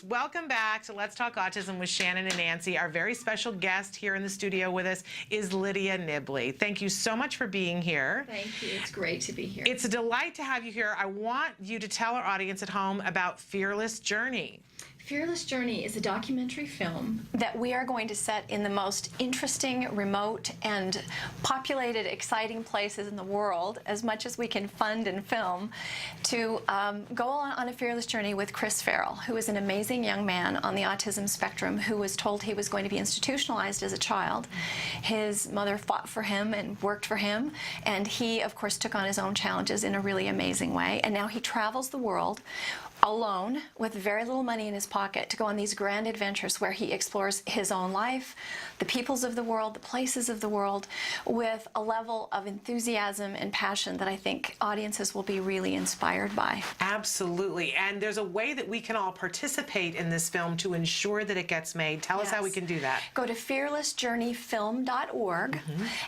Welcome back to Let's Talk Autism with Shannon and Nancy. Our very special guest here in the studio with us is Lydia Nibley. Thank you so much for being here. Thank you. It's great to be here. It's a delight to have you here. I want you to tell our audience at home about Fearless Journey. Fearless Journey is a documentary film that we are going to set in the most interesting, remote, and populated, exciting places in the world, as much as we can fund and film, to go on a fearless journey with Chris Farrell, who is an amazing young man on the autism spectrum who was told he was going to be institutionalized as a child. His mother fought for him and worked for him, and he, of course, took on his own challenges in a really amazing way, and now he travels the world alone with very little money in his pocket to go on these grand adventures where he explores his own life, the peoples of the world, the places of the world, with a level of enthusiasm and passion that I think audiences will be really inspired by. Absolutely. And there's a way that we can all participate in this film to ensure that it gets made. Tell us how we can do that. Go to fearlessjourneyfilm.org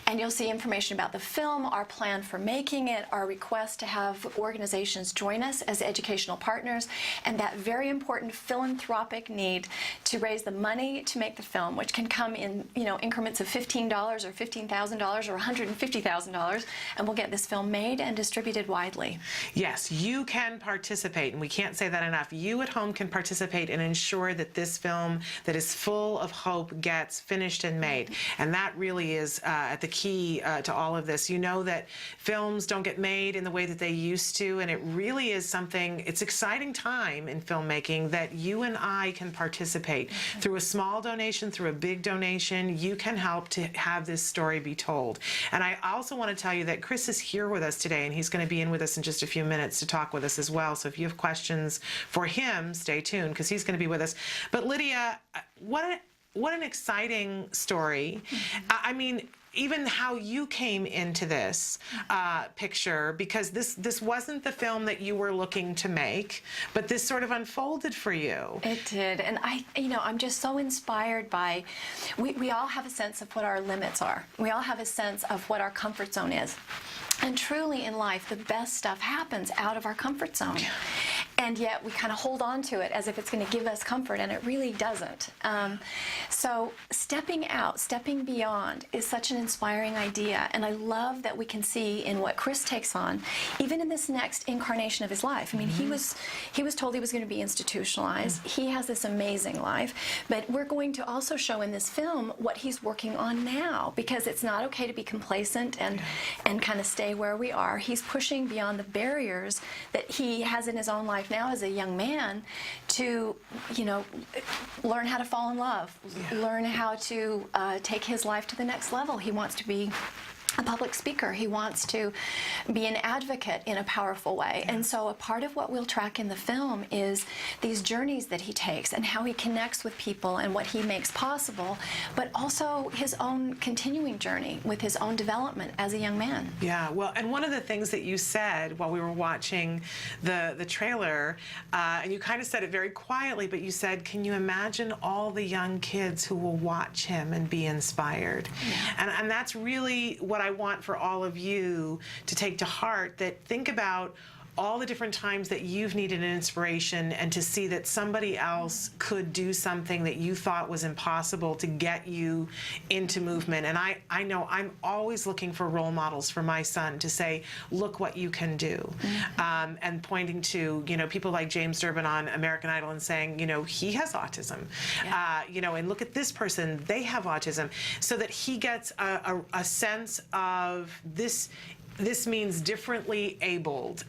and you'll see information about the film, our plan for making it, our request to have organizations join us as educational partners, and that very important philanthropic need to raise the money to make the film, which can come in, increments of $15 or $15,000 or $150,000, and we'll get this film made and distributed widely. Yes, you can participate, and we can't say that enough. You at home can participate and ensure that this film that is full of hope gets finished and made, and that really is at the key to all of this. You know that films don't get made in the way that they used to, and it really is something, it's exciting time in filmmaking that you and I can participate. Through a small donation, through a big donation, you can help to have this story be told. And I also want to tell you that Chris is here with us today, and he's going to be in with us in just a few minutes to talk with us as well. So if you have questions for him, stay tuned, because he's going to be with us. But Lydia, what an exciting story. I mean, even how you came into this picture, because this wasn't the film that you were looking to make, but this sort of unfolded for you. It did, and I'm just so inspired by, we all have a sense of what our limits are. We all have a sense of what our comfort zone is. And truly in life, the best stuff happens out of our comfort zone. And yet we kind of hold on to it as if it's going to give us comfort, and it really doesn't. So stepping out, stepping beyond is such an inspiring idea, and I love that we can see in what Chris takes on, even in this next incarnation of his life. I mean, he was told he was going to be institutionalized. He has this amazing life, but we're going to also show in this film what he's working on now, because it's not okay to be complacent and kind of stay where we are. He's pushing beyond the barriers that he has in his own life now as a young man to, learn how to fall in love, learn how to take his life to the next level. He wants to be a public speaker. He wants to be an advocate in a powerful way. And so a part of what we'll track in the film is these journeys that he takes and how he connects with people and what he makes possible, but also his own continuing journey with his own development as a young man. Yeah, well, and one of the things that you said while we were watching the trailer, and you kind of said it very quietly, but you said, can you imagine all the young kids who will watch him and be inspired? Yeah. And that's really what I want for all of you to take to heart, that think about all the different times that you've needed an inspiration, and to see that somebody else could do something that you thought was impossible to get you into movement. And I know I'm always looking for role models for my son to say, look what you can do. And pointing to, people like James Durbin on American Idol and saying, he has autism. And look at this person, they have autism. So that he gets a sense of this means differently abled.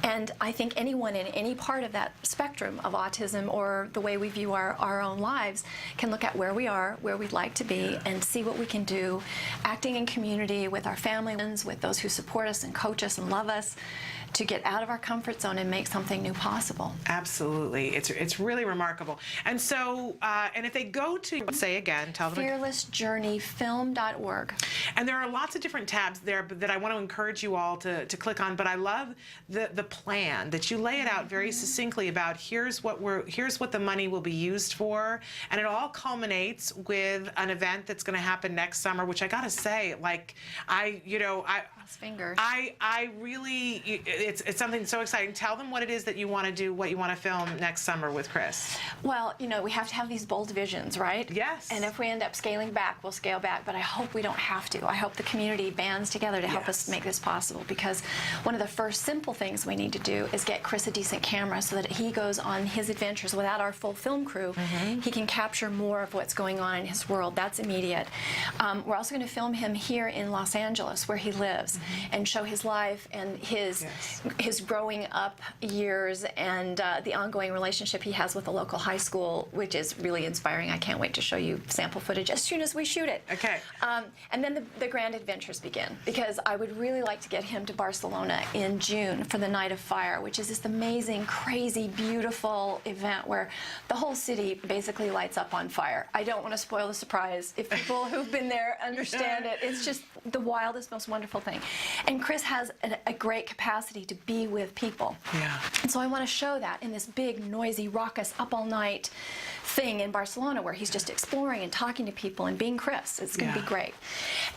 And I think anyone in any part of that spectrum of autism, or the way we view our own lives, can look at where we are, where we'd like to be, and see what we can do, acting in community with our family, with those who support us and coach us and love us, to get out of our comfort zone and make something new possible. Absolutely. It's really remarkable. And so, and if they go to, say again, tell them. fearlessjourneyfilm.org. And there are lots of different tabs there that I want to encourage you all to click on, but I love the plan that you lay it out very succinctly about here's what the money will be used for, and it all culminates with an event that's going to happen next summer, which I got to say, like, Cross fingers. I really, it's something so exciting. Tell them what it is that you want to do, what you want to film next summer with Chris. Well, we have to have these bold visions, right? Yes. And if we end up scaling back, we'll scale back. But I hope we don't have to. I hope the community bands together to help us make this possible, because one of the first simple things we need to do is get Chris a decent camera so that he goes on his adventures without our full film crew. He can capture more of what's going on in his world. That's immediate. We're also going to film him here in Los Angeles, where he lives, and show his life and his growing up years and the ongoing relationship he has with the local high school, which is really inspiring. I can't wait to show you sample footage as soon as we shoot it. Okay. And then the grand adventures begin, because I would really like to get him to Barcelona in June for the Night of Fire, which is this amazing, crazy, beautiful event where the whole city basically lights up on fire. I don't want to spoil the surprise. If people who've been there understand it, it's just the wildest, most wonderful thing. And Chris has a great capacity to be with people. Yeah. And so I want to show that in this big, noisy, raucous, up all night thing in Barcelona, where he's just exploring and talking to people and being Chris. It's going to be great.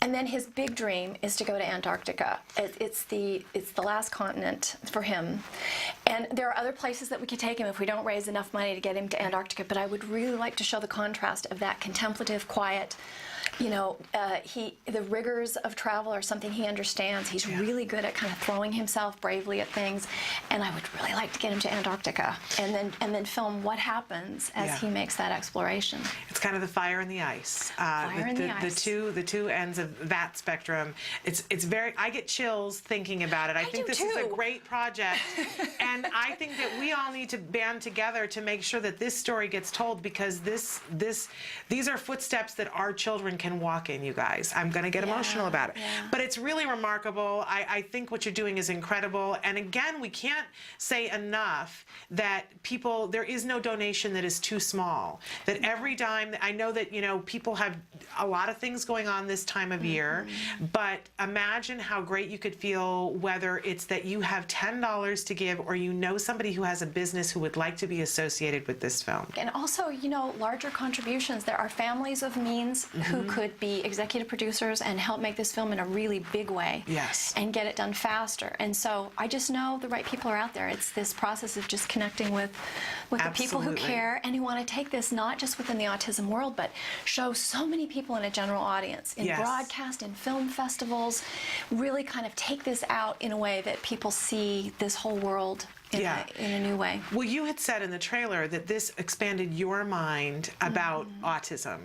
And then his big dream is to go to Antarctica. It's the last continent for him. And there are other places that we could take him if we don't raise enough money to get him to Antarctica, but I would really like to show the contrast of that contemplative, quiet, the rigors of travel are something he understands. He's really good at kind of throwing himself bravely at things, and I would really like to get him to Antarctica and then film what happens as he makes that exploration. It's kind of the fire and the ice. The two ends of that spectrum. It's very. I get chills thinking about it. I think this is a great project, and I think that we all need to band together to make sure that this story gets told, because these are footsteps that our children can walk in, you guys. I'm going to get emotional about it. But it's really remarkable. I think what you're doing is incredible. And again, we can't say enough that there is no donation that is too small. That every dime, I know that, people have a lot of things going on this time of year, but imagine how great you could feel whether it's that you have $10 to give, or somebody who has a business who would like to be associated with this film. And also, larger contributions. There are families of means who could be executive producers and help make this film in a really big way. Yes. And get it done faster. And so I just know the right people are out there. It's this process of just connecting with the people who care and who want to take this not just within the autism world, but show so many people in a general audience, in broadcast, in film festivals, really kind of take this out in a way that people see this whole world in a new way. Well, you had said in the trailer that this expanded your mind about autism.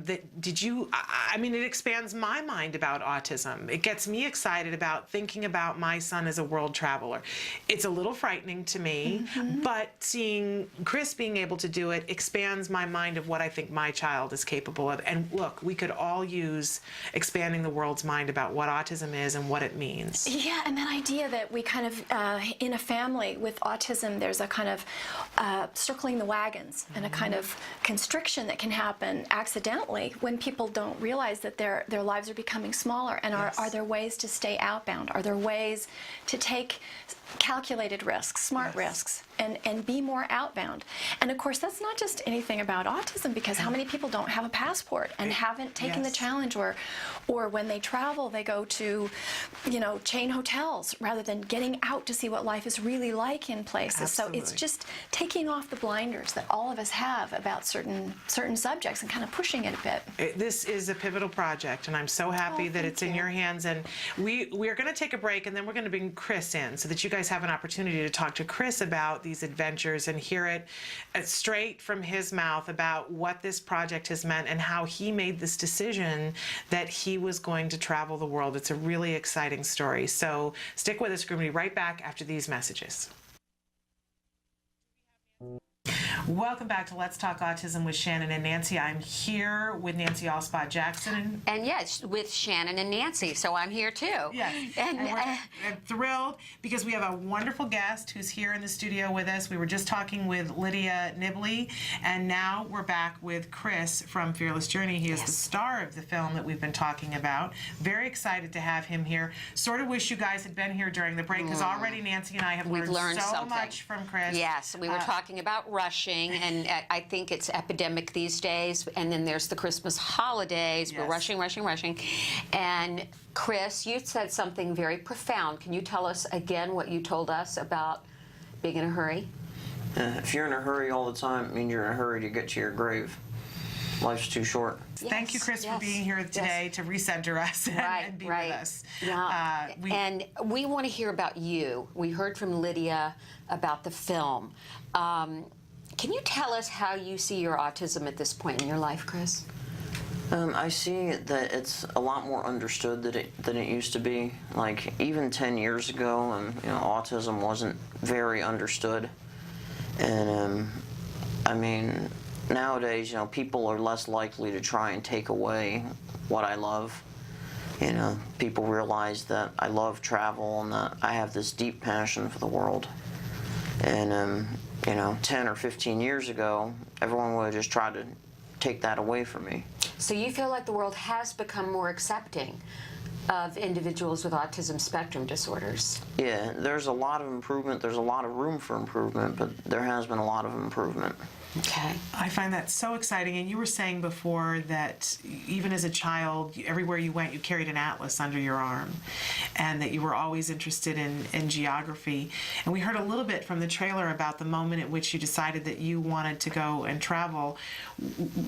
It expands my mind about autism. It gets me excited about thinking about my son as a world traveler. It's a little frightening to me, but seeing Chris being able to do it expands my mind of what I think my child is capable of. And look, we could all use expanding the world's mind about what autism is and what it means. Yeah, and that idea that we kind of, in a family with autism, there's a kind of circling the wagons and a kind of constriction that can happen accidentally when people don't realize that their lives are becoming smaller. And are there ways to stay outbound? Are there ways to take calculated risks, smart risks, and be more outbound? And of course, that's not just anything about autism, because how many people don't have a passport and haven't taken the challenge, or when they travel, they go to, chain hotels rather than getting out to see what life is really like in places. Absolutely. So it's just taking off the blinders that all of us have about certain subjects and kind of pushing it a bit. This is a pivotal project, and I'm so happy that it's in your hands. And we're going to take a break, and then we're going to bring Chris in so that you guys have an opportunity to talk to Chris about these adventures and hear it straight from his mouth about what this project has meant and how he made this decision that he was going to travel the world. It's a really exciting story. So stick with us. We're going to be right back after these messages. Welcome back to Let's Talk Autism with Shannon and Nancy. I'm here with Nancy Allspot Jackson. And yes, with Shannon and Nancy, so I'm here too. Yes, and we're thrilled because we have a wonderful guest who's here in the studio with us. We were just talking with Lydia Nibley, and now we're back with Chris from Fearless Journey. He is the star of the film that we've been talking about. Very excited to have him here. Sort of wish you guys had been here during the break, because already Nancy and I have learned so something. much from Chris. Yes, we were talking about rushing rushing, and I think it's epidemic these days. And then there's the Christmas holidays. We're Yes. rushing, rushing, rushing. And Chris, you said something very profound. Can you tell us again what you told us about being in a hurry? If you're in a hurry all the time, it means you're in a hurry to get to your grave. Life's too short. Thank you, Chris, for being here today to recenter us and be with us. Yeah. And we want to hear about you. We heard from Lydia about the film. Can you tell us how you see your autism at this point in your life, Chris? I see that it's a lot more understood than it used to be. Like, even 10 years ago, autism wasn't very understood. And, I mean, nowadays, people are less likely to try and take away what I love. People realize that I love travel and that I have this deep passion for the world. And, 10 or 15 years ago, everyone would have just tried to take that away from me. So you feel like the world has become more accepting of individuals with autism spectrum disorders? Yeah, there's a lot of improvement. There's a lot of room for improvement, but there has been a lot of improvement. Okay. I find that so exciting. And you were saying before that even as a child, everywhere you went, you carried an atlas under your arm, and that you were always interested in geography. And we heard a little bit from the trailer about the moment at which you decided that you wanted to go and travel.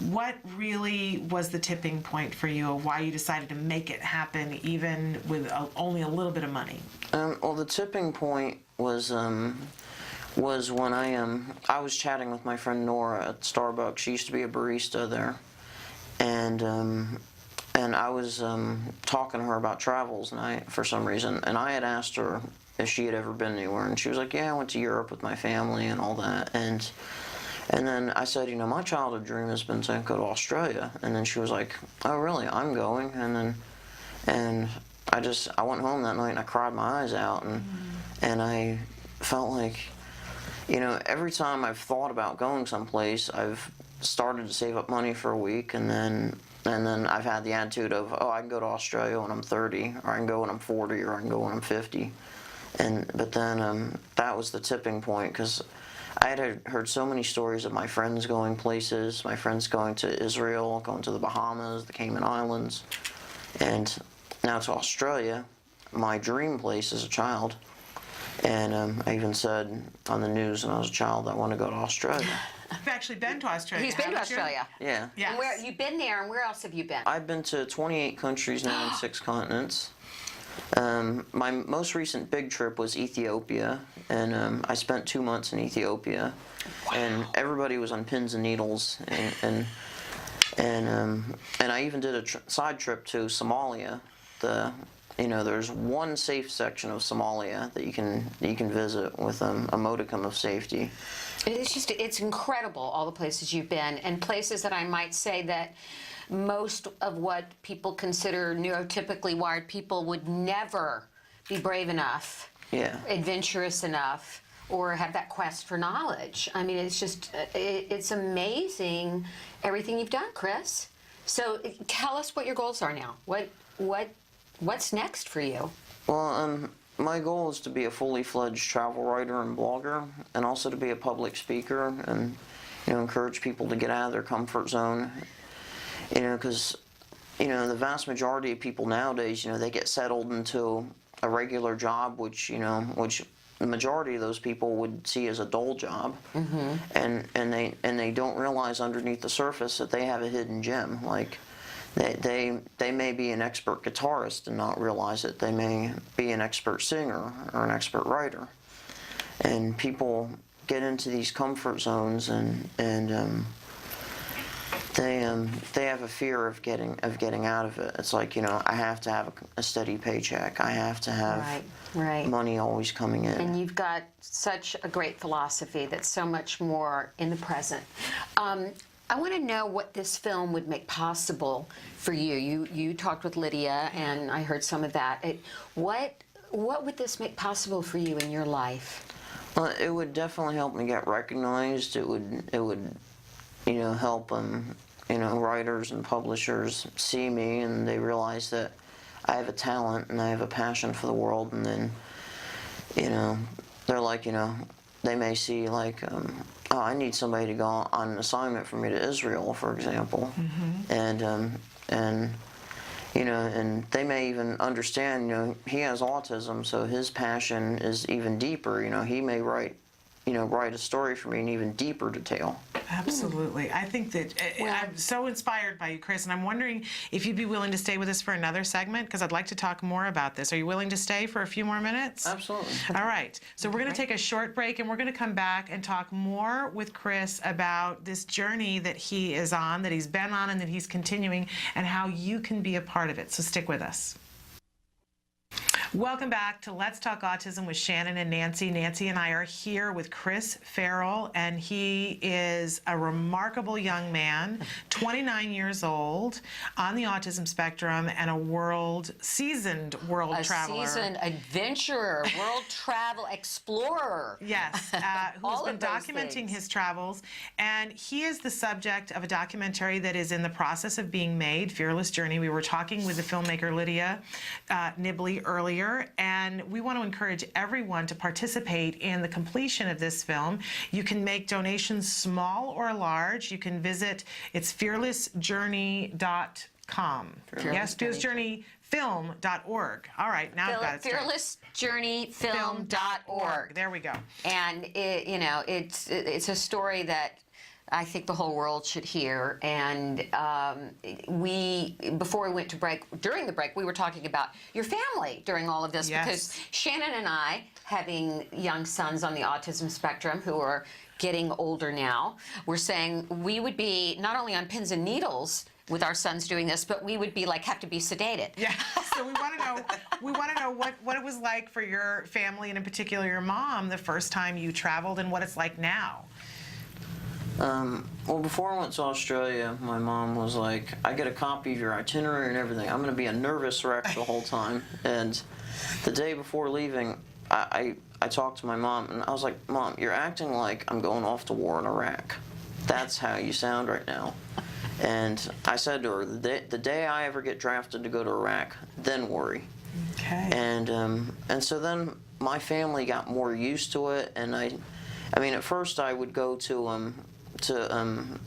What really was the tipping point for you of why you decided to make it happen, even with only a little bit of money? Well, the tipping point was when I was chatting with my friend Nora at Starbucks. She used to be a barista there, and I was talking to her about travels, and for some reason, and I had asked her if she had ever been anywhere, and she was like, "Yeah, I went to Europe with my family and all that," and then I said, my childhood dream has been to go to Australia, and then she was like, "Oh, really? I'm going," and I went home that night and I cried my eyes out, and I felt like, every time I've thought about going someplace, I've started to save up money for a week, and then I've had the attitude of, oh, I can go to Australia when I'm 30, or I can go when I'm 40, or I can go when I'm 50. But then that was the tipping point, because I had heard so many stories of my friends going places, my friends going to Israel, going to the Bahamas, the Cayman Islands, and now to Australia, my dream place as a child. And I even said on the news when I was a child, I want to go to Australia. You've actually been to Australia. He's been to haven't you? Australia. Yeah. Yes. And where you've been there, and where else have you been? I've been to 28 countries now in 6 continents. My most recent big trip was Ethiopia, and I spent 2 months in Ethiopia. Wow. And everybody was on pins and needles, and I even did a side trip to Somalia. There's one safe section of Somalia that you can visit with a modicum of safety. It's incredible, all the places you've been, and places that I might say that most of what people consider neurotypically wired people would never be brave enough, adventurous enough, or have that quest for knowledge. I mean, it's amazing everything you've done, Chris. So tell us what your goals are now. What's next for you? Well, my goal is to be a fully fledged travel writer and blogger, and also to be a public speaker and encourage people to get out of their comfort zone. Because the vast majority of people nowadays, they get settled into a regular job, which the majority of those people would see as a dull job, and they don't realize underneath the surface that they have a hidden gem. Like, they may be an expert guitarist and not realize it. They may be an expert singer or an expert writer. And people get into these comfort zones and they have a fear of getting out of it. It's like, I have to have a steady paycheck. I have to have money always coming in. And you've got such a great philosophy that's so much more in the present. I want to know what this film would make possible for you. You talked with Lydia, and I heard some of that. What would this make possible for you in your life? Well, it would definitely help me get recognized. It would help writers and publishers see me, and they realize that I have a talent and I have a passion for the world, and then they're like, they may see like oh, I need somebody to go on an assignment for me to Israel, for example, and you know, and they may even understand, you know, he has autism, so his passion is even deeper. You know, he may write a story for me in even deeper detail. Absolutely. I think that I'm so inspired by you, Chris, and I'm wondering if you'd be willing to stay with us for another segment, because I'd like to talk more about this. Are you willing to stay for a few more minutes? Absolutely. All right. So we're going to take a short break, and we're going to come back and talk more with Chris about this journey that he is on, that he's been on, and that he's continuing, and how you can be a part of it. So stick with us. Welcome back to Let's Talk Autism with Shannon and Nancy. Nancy and I are here with Chris Farrell, and he is a remarkable young man, 29 years old, on the autism spectrum, and a seasoned world traveler. A seasoned adventurer, world travel explorer. Yes, who's been documenting his travels, and he is the subject of a documentary that is in the process of being made, Fearless Journey. We were talking with the filmmaker Lydia Nibley earlier, and we want to encourage everyone to participate in the completion of this film. You can make donations small or large. You can visit, it's fearlessjourney.com. Yes, fearlessjourneyfilm.org. All right, now I've got it straight. fearlessjourneyfilm.org. There we go. And it's a story that I think the whole world should hear. And before we went to break, during the break, we were talking about your family during all of this, because Shannon and I, having young sons on the autism spectrum who are getting older now, we're saying we would be not only on pins and needles with our sons doing this, but we would be have to be sedated. Yeah. So we want to know what it was like for your family, and in particular your mom, the first time you traveled, and what it's like now. Well, before I went to Australia, my mom was like, I get a copy of your itinerary and everything. I'm going to be a nervous wreck the whole time. And the day before leaving, I talked to my mom, and I was like, Mom, you're acting like I'm going off to war in Iraq. That's how you sound right now. And I said to her, the day I ever get drafted to go to Iraq, then worry. Okay. And so then my family got more used to it, and I mean, at first I would go to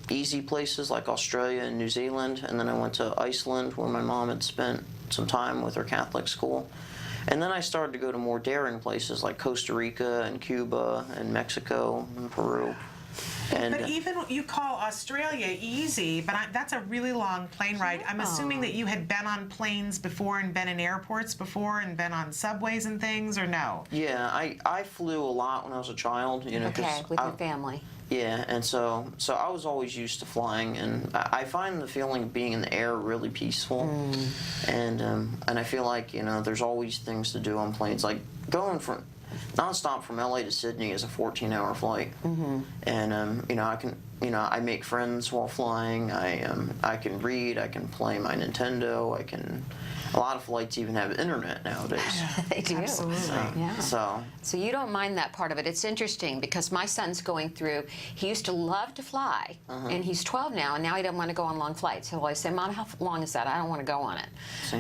easy places like Australia and New Zealand, and then I went to Iceland, where my mom had spent some time with her Catholic school. And then I started to go to more daring places like Costa Rica and Cuba and Mexico and Peru. But even you call Australia easy, but that's a really long plane ride. I'm assuming that you had been on planes before and been in airports before and been on subways and things, or no? Yeah, I flew a lot when I was a child. You know, Okay, with your family. Yeah, and so I was always used to flying, and I find the feeling of being in the air really peaceful, and I feel like, you know, there's always things to do on planes, like going from nonstop from LA to Sydney is a 14-hour flight, and you know, I make friends while flying. I can read, I can play my Nintendo, a lot of flights even have internet nowadays. They do. Absolutely. Yeah. So you don't mind that part of it. It's interesting because my son's going through, he used to love to fly, and he's 12 now, and now he doesn't want to go on long flights. He'll always say, Mom, how long is that? I don't want to go on it.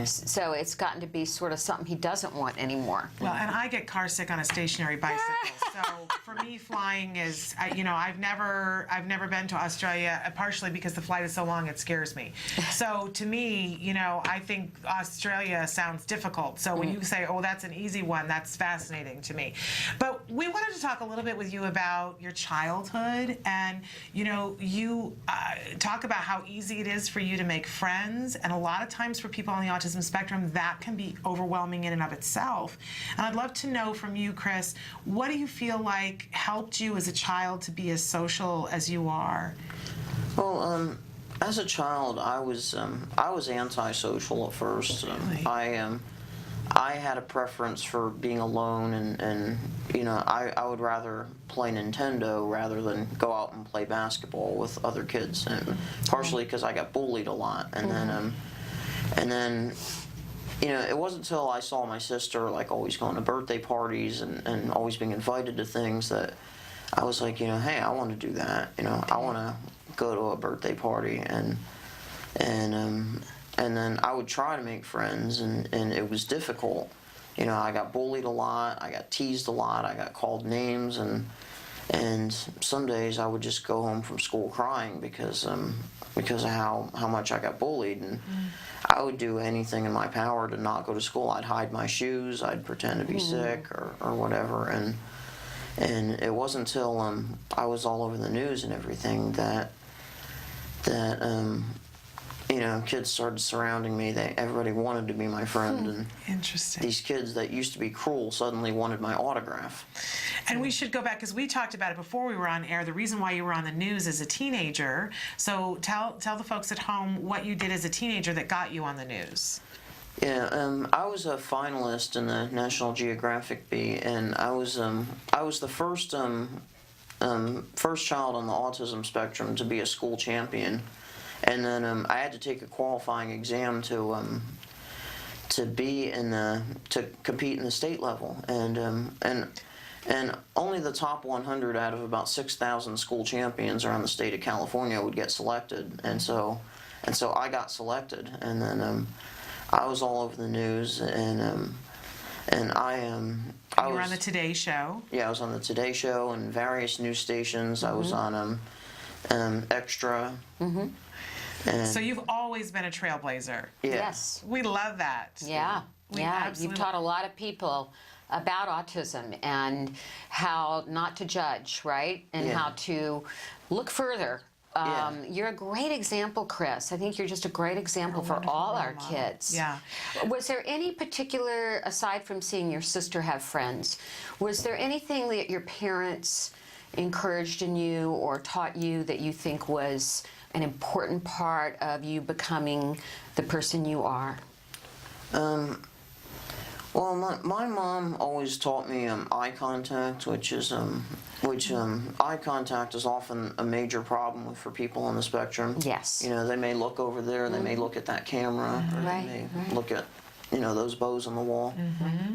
So it's gotten to be sort of something he doesn't want anymore. Well, and I get car sick on a stationary bicycle, so for me, flying is, you know, I've never been to Australia, partially because the flight is so long, it scares me. So to me, you know, I think Australia sounds difficult. So when you say, oh, that's an easy one, that's fascinating to me. But we wanted to talk a little bit with you about your childhood, and you know, you talk about how easy it is for you to make friends, and a lot of times for people on the autism spectrum, that can be overwhelming in and of itself. And I'd love to know from you, Chris, what do you feel like helped you as a child to be as social as you are? well, as a child, I was antisocial at first. Really? I had a preference for being alone, and you know, I would rather play Nintendo rather than go out and play basketball with other kids, and partially because I got bullied a lot, and then you know, it wasn't until I saw my sister like always going to birthday parties and always being invited to things that I was like, you know, hey, I want to do that. You know, I want to go to a birthday party, and then I would try to make friends, and it was difficult. You know, I got bullied a lot, I got teased a lot, I got called names, and and some days I would just go home from school crying because of how much I got bullied, and I would do anything in my power to not go to school. I'd hide my shoes, I'd pretend to be sick or whatever, and it wasn't until I was all over the news and everything that you know, kids started surrounding me. Everybody wanted to be my friend, and Interesting. these kids that used to be cruel suddenly wanted my autograph. And we should go back, because we talked about it before we were on air, the reason why you were on the news as a teenager. So tell the folks at home what you did as a teenager that got you on the news. Yeah, I was a finalist in the National Geographic Bee, and I was the first first child on the autism spectrum to be a school champion. And then I had to take a qualifying exam to compete in the state level, and only the top 100 out of about 6,000 school champions around the state of California would get selected, and so I got selected, and then I was all over the news, and You were on the Today Show. yeah, I was on the Today Show and various news stations. I was on Extra. And So you've always been a trailblazer. yeah. Yes. We love that. Yeah. We Yeah. absolutely- You've taught a lot of people about autism and how not to judge, right? And Yeah. how to look further. Yeah. You're a great example, Chris. I think you're just a great example for wonderful all role our model. kids. Yeah. Was there any particular, aside from seeing your sister have friends, was there anything that your parents encouraged in you or taught you that you think was an important part of you becoming the person you are? Well, my mom always taught me eye contact, which eye contact is often a major problem for people on the spectrum. Yes. You know, they may look over there, they may look at that camera, or Right, they may right. look at, you know, those bows on the wall.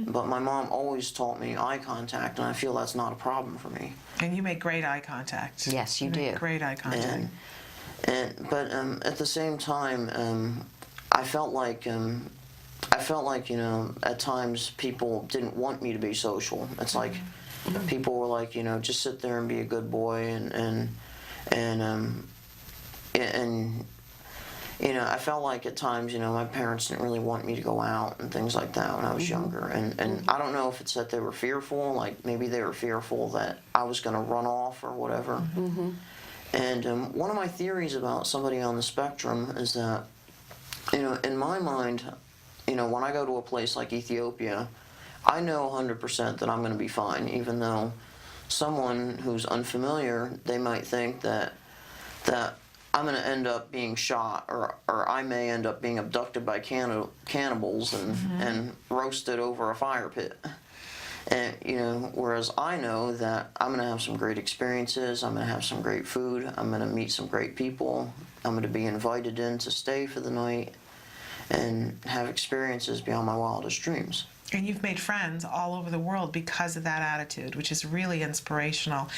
But my mom always taught me eye contact, and I feel that's not a problem for me. And you make great eye contact. Yes, you make do. Great eye contact. But at the same time, I felt like you know, at times people didn't want me to be social. It's like people were like, you know, just sit there and be a good boy, and you know, I felt like at times, you know, my parents didn't really want me to go out and things like that when I was younger. And I don't know if it's that they were fearful, like maybe they were fearful that I was going to run off or whatever. And one of my theories about somebody on the spectrum is that, you know, in my mind, you know, when I go to a place like Ethiopia, I know 100% that I'm going to be fine, even though someone who's unfamiliar, they might think that I'm going to end up being shot, or I may end up being abducted by cannibals and roasted over a fire pit. And, you know, whereas I know that I'm going to have some great experiences, I'm going to have some great food, I'm going to meet some great people, I'm going to be invited in to stay for the night and have experiences beyond my wildest dreams. And you've made friends all over the world because of that attitude, which is really inspirational.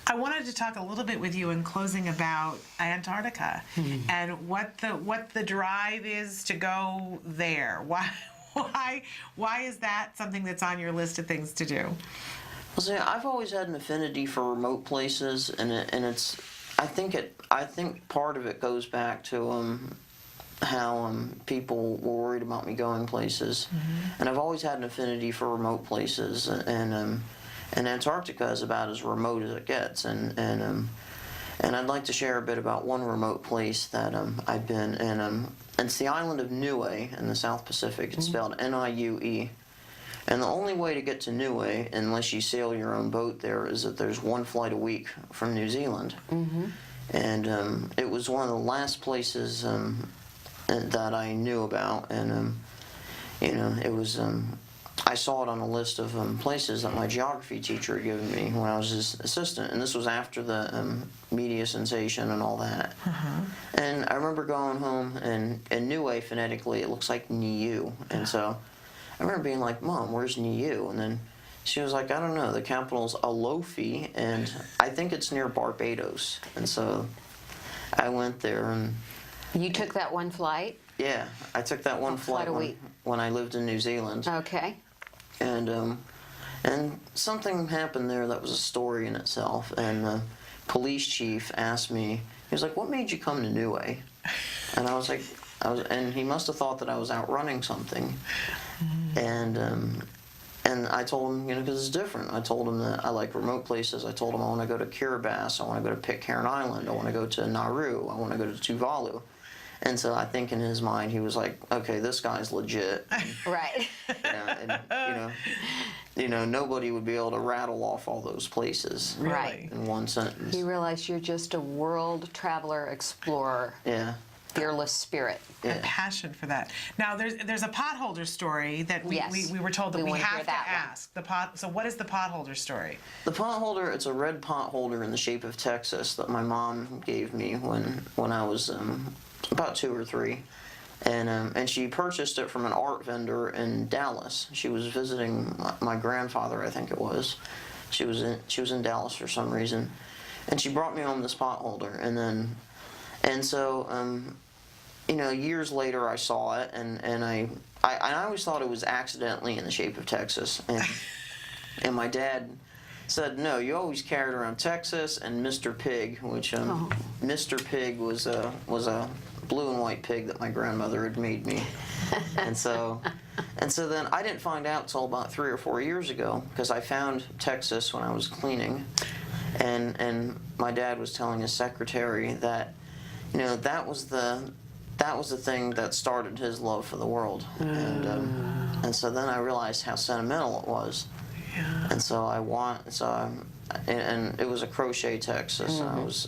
I wanted to talk a little bit with you in closing about Antarctica and what the drive is to go there. Why is that something that's on your list of things to do? Well, see, I've always had an affinity for remote places, and it's I think part of it goes back to how people were worried about me going places, and I've always had an affinity for remote places, and Antarctica is about as remote as it gets, and I'd like to share a bit about one remote place that I've been in. It's the island of Niue in the South Pacific. It's spelled Niue. And the only way to get to Niue, unless you sail your own boat there, is that there's one flight a week from New Zealand. And it was one of the last places that I knew about, and you know, it was I saw it on a list of places that my geography teacher had given me when I was his assistant, and this was after the media sensation and all that. And I remember going home, and Niue phonetically it looks like Niu, and so I remember being like, "Mom, where's Niu?" And then she was like, "I don't know. The capital's Alofi, and I think it's near Barbados." And so I went there, and You took that one flight? yeah, I took that one flight flight a week. when I lived in New Zealand. Okay. And And something happened there that was a story in itself. And the police chief asked me, he was like, "What made you come to New A?" And I was like, and he must have thought that I was out running something. And I told him, because it's different. I told him that I like remote places. I told him I want to go to Kiribati. I want to go to Pitcairn Island. I want to go to Nauru. I want to go to Tuvalu. And so I think in his mind he was like, okay, this guy's legit. Right. Nobody would be able to rattle off all those places Right. in one sentence. You realize you're just a world traveler, explorer, Yeah. fearless spirit. A passion for that. Now, there's a potholder story that we Yes. were told that We we wanna hear have to that ask. So what is the potholder story? The potholder, it's a red potholder in the shape of Texas that my mom gave me when I was about 2 or 3. And she purchased it from an art vendor in Dallas. She was visiting my grandfather, I think it was. She was in Dallas for some reason. And she brought me home this potholder. And so years later I saw it, and I always thought it was accidentally in the shape of Texas. And my dad said, "No, you always carried around Texas and Mr. Pig," which Mr. Pig was a blue and white pig that my grandmother had made me. and so then I didn't find out till about 3 or 4 years ago, because I found Texas when I was cleaning, and my dad was telling his secretary that that was the thing that started his love for the world. And so then I realized how sentimental it was. Yeah. And so and it was a crochet Texas.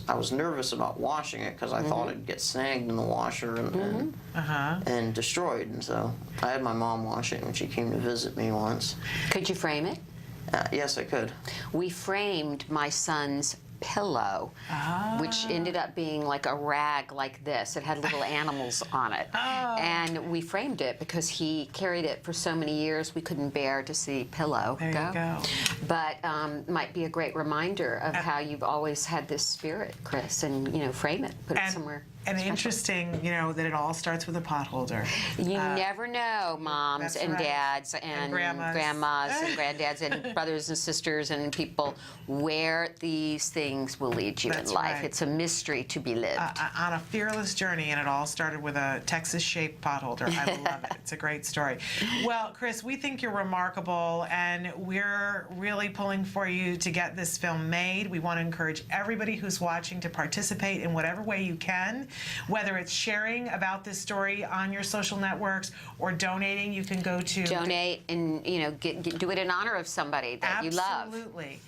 I was nervous about washing it because I thought it'd get snagged in the washer and destroyed. And so I had my mom wash it when she came to visit me once. Could you frame it? Yes, I could. We framed my son's pillow, which ended up being like a rag like this. It had little animals on it. And we framed it because he carried it for so many years we couldn't bear to see pillow There you go. But might be a great reminder of how you've always had this spirit, Chris, and frame it, put it somewhere. And special. interesting, that it all starts with a potholder. You never know, moms that's and right. dads and grandmas. and granddads and brothers and sisters and people, where these things will lead you That's in life. right. It's a mystery to be lived. On a fearless journey, and it all started with a Texas-shaped potholder. I love it. It's a great story. Well, Chris, we think you're remarkable, and we're really pulling for you to get this film made. We want to encourage everybody who's watching to participate in whatever way you can, whether it's sharing about this story on your social networks or donating. You can go to Donate and do it in honor of somebody that you love. Absolutely.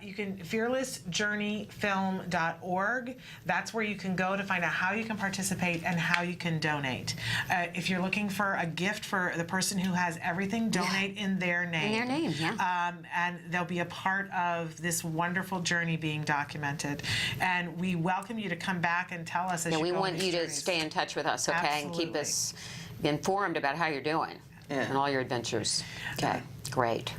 You can fearlessjourneyfilm.org. That's where you can go to find out how you can participate and how you can donate. If you're looking for a gift for the person who has everything, donate in their name. In their name, yeah. And they'll be a part of this wonderful journey being documented. And we welcome you to come back and tell us as you We go on want these you to journeys. stay in touch with us, okay, and keep Absolutely. us informed about how you're doing Yeah. and all your adventures. Okay, great.